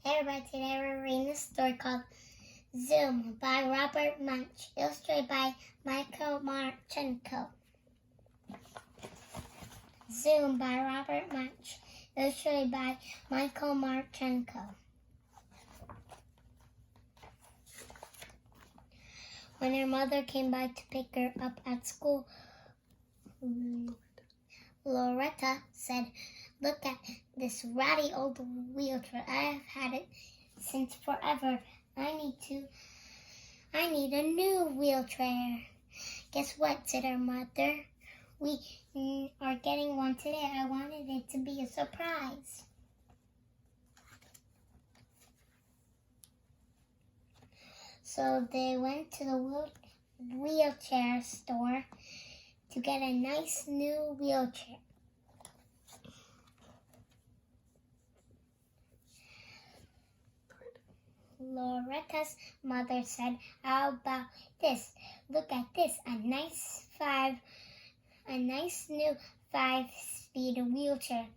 Hey everybody, today we're reading a story called Zoom by Robert Munsch, illustrated by Martchenko. Zoom by Robert Munsch, illustrated by Martchenko. When her mother came by to pick her up at school, Lauretta said, "Look at this ratty old wheelchair. I've had it since forever. I need a new wheelchair." "Guess what?" said her mother. "We are getting one today. I wanted it to be a surprise." So they went to the wheelchair store to get a nice new wheelchair. Lauretta's mother said, "How about this? Look at this, a nice new 5-speed wheelchair."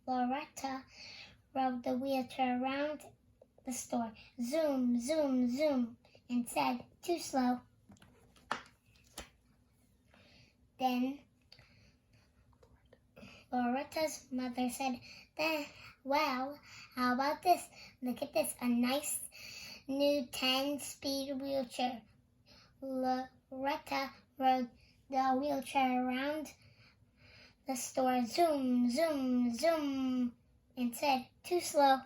Lauretta rode the wheelchair around the store, zoom, zoom, zoom, and said, "Too slow." Then Lauretta's mother said, "Well, how about this? Look at this, a nice new 10-speed wheelchair." Lauretta rode the wheelchair around the store, zoom, zoom, zoom, and said, "Too slow."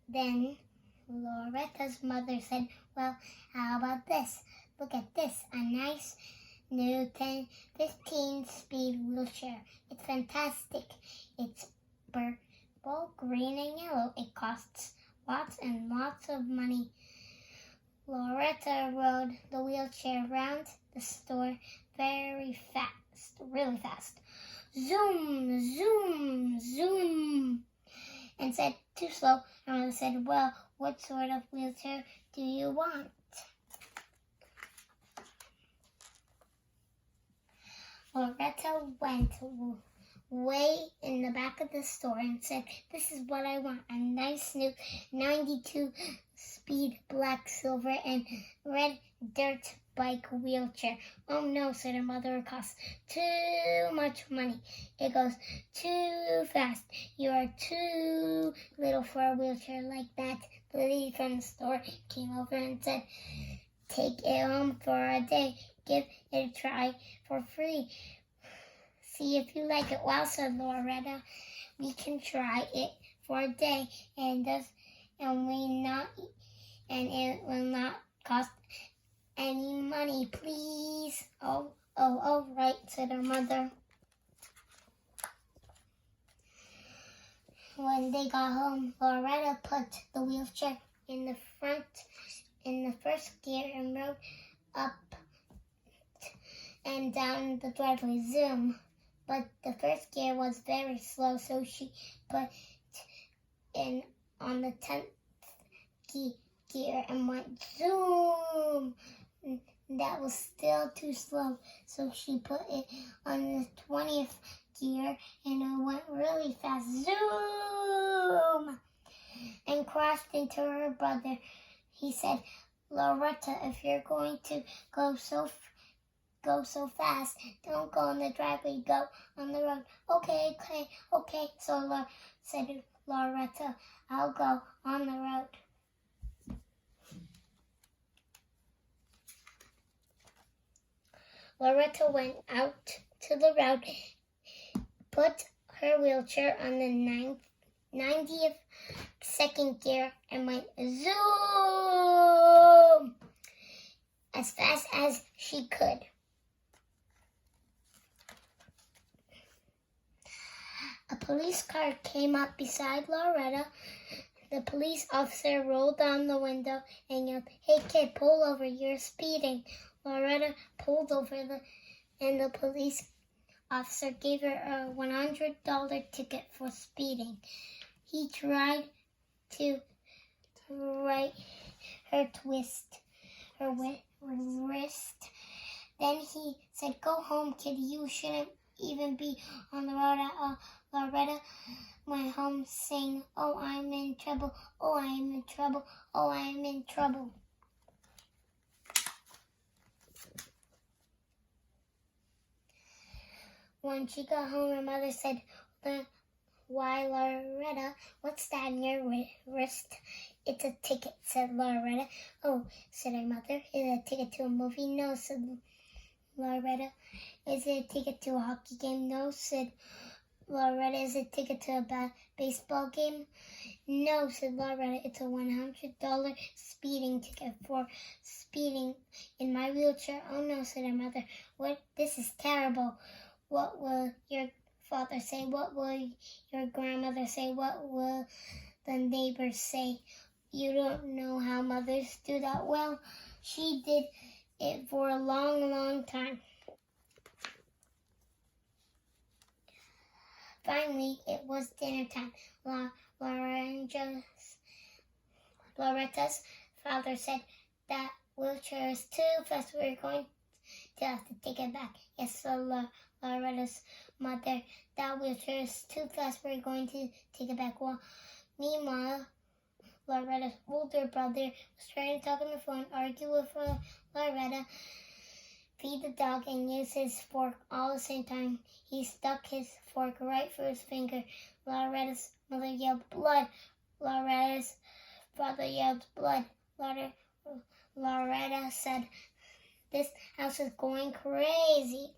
Then Lauretta's mother said, "Well, how about this? Look at this, a nice new 15-speed wheelchair. It's fantastic. It's purple, green, and yellow. It costs lots and lots of money." Lauretta rode the wheelchair around the store very really fast. Zoom, zoom, zoom, and said, "Too slow." And I said, "Well, what sort of wheelchair do you want?" Lauretta went way in the back of the store and said, "This is what I want, a nice new 92-speed black, silver, and red dirt bike wheelchair." "Oh no," said her mother, "it costs too much money. It goes too fast. You are too little for a wheelchair like that." The lady from the store came over and said, "Take it home for a day. Give it a try for free. See if you like it." "Well," said Lauretta, "we can try it for a day, and it will not cost any money, please." Oh, right," said her mother. When they got home, Lauretta put the wheelchair in the first gear and rode up and down the driveway, zoom. But the first gear was very slow, so she put in on the 10th gear and went zoom. That was still too slow, so she put it on the 20th gear and it went really fast, zoom, and crashed into her brother. He said, "Lauretta, if you're going to go so fast, don't go on the driveway, go on the road." Okay. So said Lauretta, "I'll go on the road." Lauretta went out to the road, put her wheelchair on the 92nd gear, and went zoom as fast as she could. A police car came up beside Lauretta. The police officer rolled down the window and yelled, "Hey kid, pull over, you're speeding." Lauretta pulled over and the police officer gave her a $100 ticket for speeding. He tried to twist her wrist. Then he said, "Go home, kid. You shouldn't even be on the road at all. Lauretta went home saying, "Oh, I'm in trouble. Oh, I'm in trouble. Oh, I'm in trouble." When she got home, her mother said, "Why, Lauretta, what's that in your wrist?" "It's a ticket," said Lauretta. "Oh," said her mother, "is it a ticket to a movie?" "No," said Lauretta. "Is it a ticket to a hockey game?" "No," said Lauretta. "Is it a ticket to a baseball game?" "No," said Lauretta. "It's a $100 speeding ticket for speeding in my wheelchair." "Oh no," said her mother. "What? This is terrible. What will your father say? What will your grandmother say? What will the neighbors say?" "You don't know how mothers do that." "Well, she did it for a long, long time." Finally, it was dinner time. Lauretta's father said, "That wheelchair is too fast. We're going to have to take it back." "Yes," said Lauretta's mother. "That wheelchair is too fast. We're going to take it back." Meanwhile, Lauretta's older brother was trying to talk on the phone, argue with Lauretta, feed the dog, and use his fork all at the same time. He stuck his fork right through his finger. Lauretta's mother yelled, "Blood!" Lauretta's father yelled, "Blood!" Lauretta said, "This house is going crazy."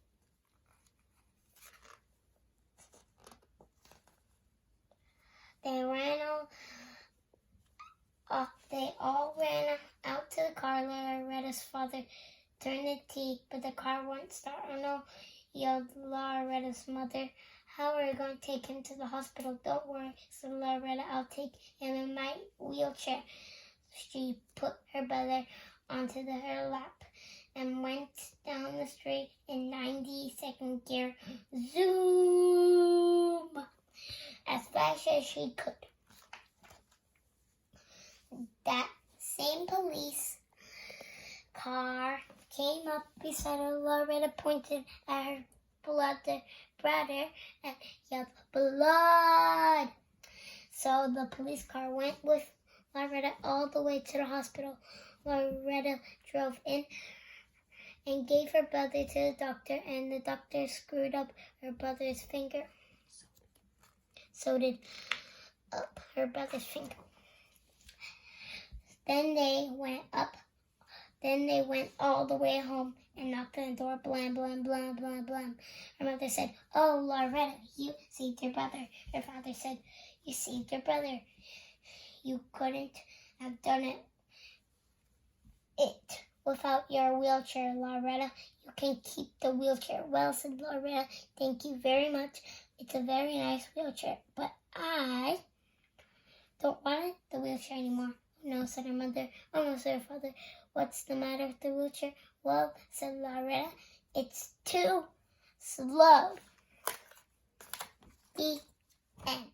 They all ran out to the car. Lauretta's father turned the key, but the car wouldn't start. "Oh no," yelled Lauretta's mother. "How are we going to take him to the hospital?" "Don't worry," said Lauretta. "I'll take him in my wheelchair." She put her brother onto her lap and went down the street in 90-second gear. Zoom! As fast as she could. That same police car came up beside her. Lauretta pointed at her brother and yelled, "Blood!" So the police car went with Lauretta all the way to the hospital. Lauretta drove in and gave her brother to the doctor, and the doctor screwed up her brother's finger. So did up her brother's finger. Then they went all the way home and knocked on the door. Blam, blam, blam, blam, blam. Her mother said, "Oh, Lauretta, you saved your brother." Her father said, "You saved your brother. You couldn't have done it without your wheelchair, Lauretta. You can keep the wheelchair." "Well," said Lauretta, "thank you very much. It's a very nice wheelchair, but I don't want the wheelchair anymore." "No," said her mother. "Oh, no," said her father. "What's the matter with the wheelchair?" "Well," said Lauretta, "it's too slow." The end.